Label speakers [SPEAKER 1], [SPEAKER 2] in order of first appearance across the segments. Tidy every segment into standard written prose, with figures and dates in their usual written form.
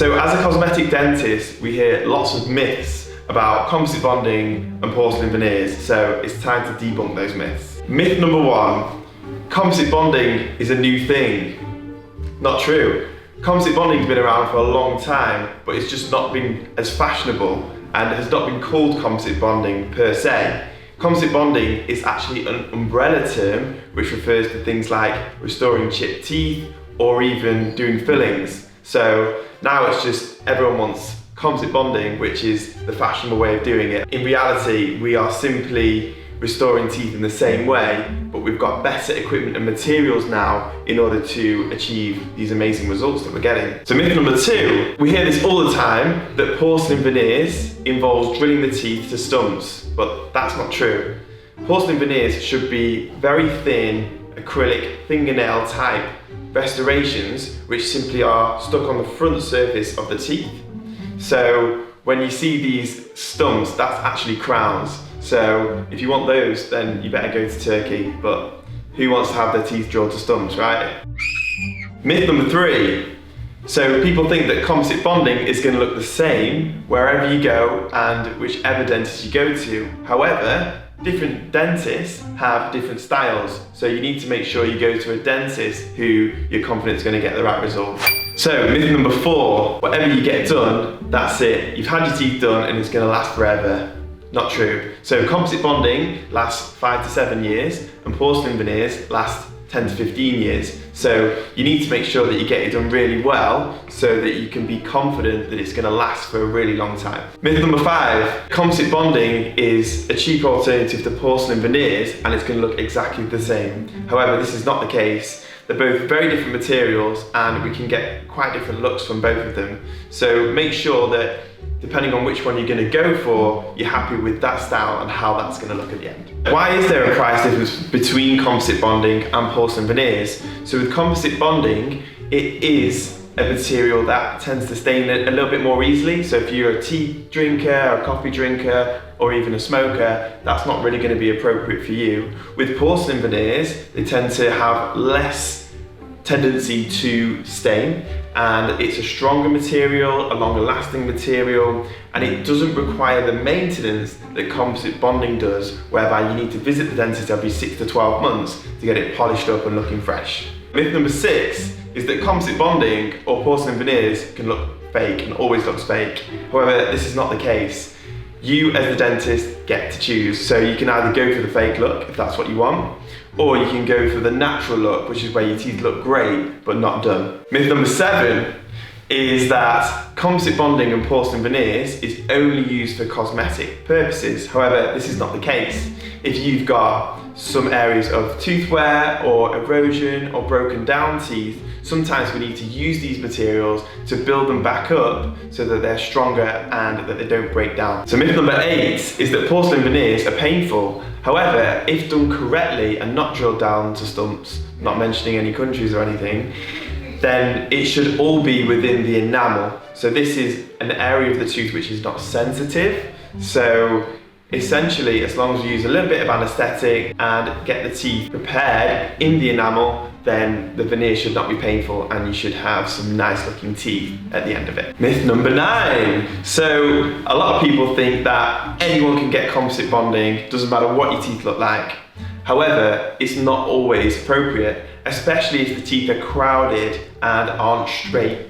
[SPEAKER 1] So as a cosmetic dentist, we hear lots of myths about composite bonding and porcelain veneers, so it's time to debunk those myths. Myth number one, composite bonding is a new thing. Not true. Composite bonding's been around for a long time, but it's just not been as fashionable and has not been called composite bonding per se. Composite bonding is actually an umbrella term which refers to things like restoring chipped teeth or even doing fillings. So now it's just everyone wants composite bonding, which is the fashionable way of doing it. In reality, we are simply restoring teeth in the same way, but we've got better equipment and materials now in order to achieve these amazing results that we're getting. So myth number two, we hear this all the time, that porcelain veneers involves drilling the teeth to stumps, but that's not true. Porcelain veneers should be very thin, acrylic, fingernail type restorations, which simply are stuck on the front surface of the teeth. So when you see these stumps, that's actually crowns. So if you want those, then you better go to Turkey, but who wants to have their teeth drilled to stumps, right? Myth number three. So people think that composite bonding is going to look the same wherever you go and whichever dentist you go to. However, different dentists have different styles, so you need to make sure you go to a dentist who you're confident is going to get the right result. So myth number four, whatever you get done, that's it. You've had your teeth done and it's going to last forever. Not true. So composite bonding lasts 5 to 7 years and porcelain veneers last 10 to 15 years. So you need to make sure that you get it done really well so that you can be confident that it's going to last for a really long time. Myth number five, composite bonding is a cheaper alternative to porcelain veneers and it's going to look exactly the same. However, this is not the case. They're both very different materials and we can get quite different looks from both of them. So make sure that depending on which one you're going to go for, you're happy with that style and how that's going to look at the end. Why is there a price difference between composite bonding and porcelain veneers? So with composite bonding, it is a material that tends to stain a little bit more easily. So if you're a tea drinker, a coffee drinker, or even a smoker, that's not really going to be appropriate for you. With porcelain veneers, they tend to have less tendency to stain, and it's a stronger material, a longer lasting material, and it doesn't require the maintenance that composite bonding does, whereby you need to visit the dentist every 6 to 12 months to get it polished up and looking fresh. Myth number six is that composite bonding or porcelain veneers can look fake and always looks fake. However, this is not the case. You as the dentist get to choose, so you can either go for the fake look if that's what you want, or you can go for the natural look, which is where your teeth look great but not done. Myth number seven is that composite bonding and porcelain veneers is only used for cosmetic purposes. However, this is not the case. If you've got some areas of tooth wear or erosion or broken down teeth, sometimes we need to use these materials to build them back up so that they're stronger and that they don't break down. So myth number eight is that porcelain veneers are painful. However, if done correctly and not drilled down to stumps, not mentioning any countries or anything, then it should all be within the enamel. So this is an area of the tooth which is not sensitive. So essentially, as long as you use a little bit of anaesthetic and get the teeth prepared in the enamel, then the veneer should not be painful and you should have some nice looking teeth at the end of it. Myth number nine. So a lot of people think that anyone can get composite bonding, doesn't matter what your teeth look like. However, it's not always appropriate, especially if the teeth are crowded and aren't straight.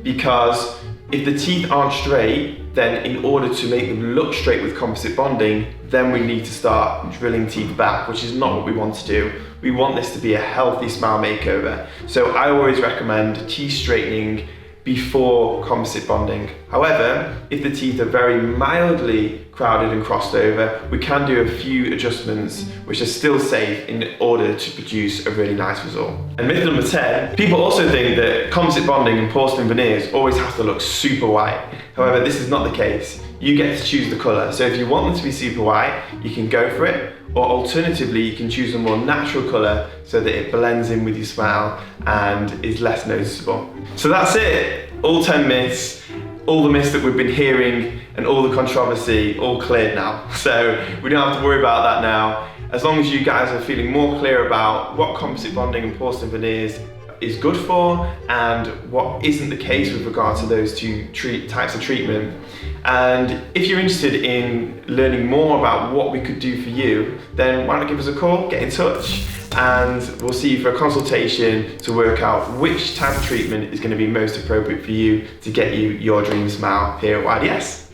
[SPEAKER 1] Because if the teeth aren't straight, then in order to make them look straight with composite bonding, then we need to start drilling teeth back, which is not what we want to do. We want this to be a healthy smile makeover. So I always recommend teeth straightening before composite bonding. However, if the teeth are very mildly crowded and crossed over, we can do a few adjustments which are still safe in order to produce a really nice result. And myth number 10, people also think that composite bonding and porcelain veneers always have to look super white. However, this is not the case. You get to choose the colour. So if you want them to be super white, you can go for it. Or alternatively, you can choose a more natural colour so that it blends in with your smile and is less noticeable. So that's it. All 10 myths, all the myths that we've been hearing and all the controversy, all cleared now. So we don't have to worry about that now. As long as you guys are feeling more clear about what composite bonding and porcelain veneers is good for and what isn't the case with regard to those two types of treatment. And if you're interested in learning more about what we could do for you, then why not give us a call, get in touch, and we'll see you for a consultation to work out which type of treatment is going to be most appropriate for you to get you your dream smile here at YDS.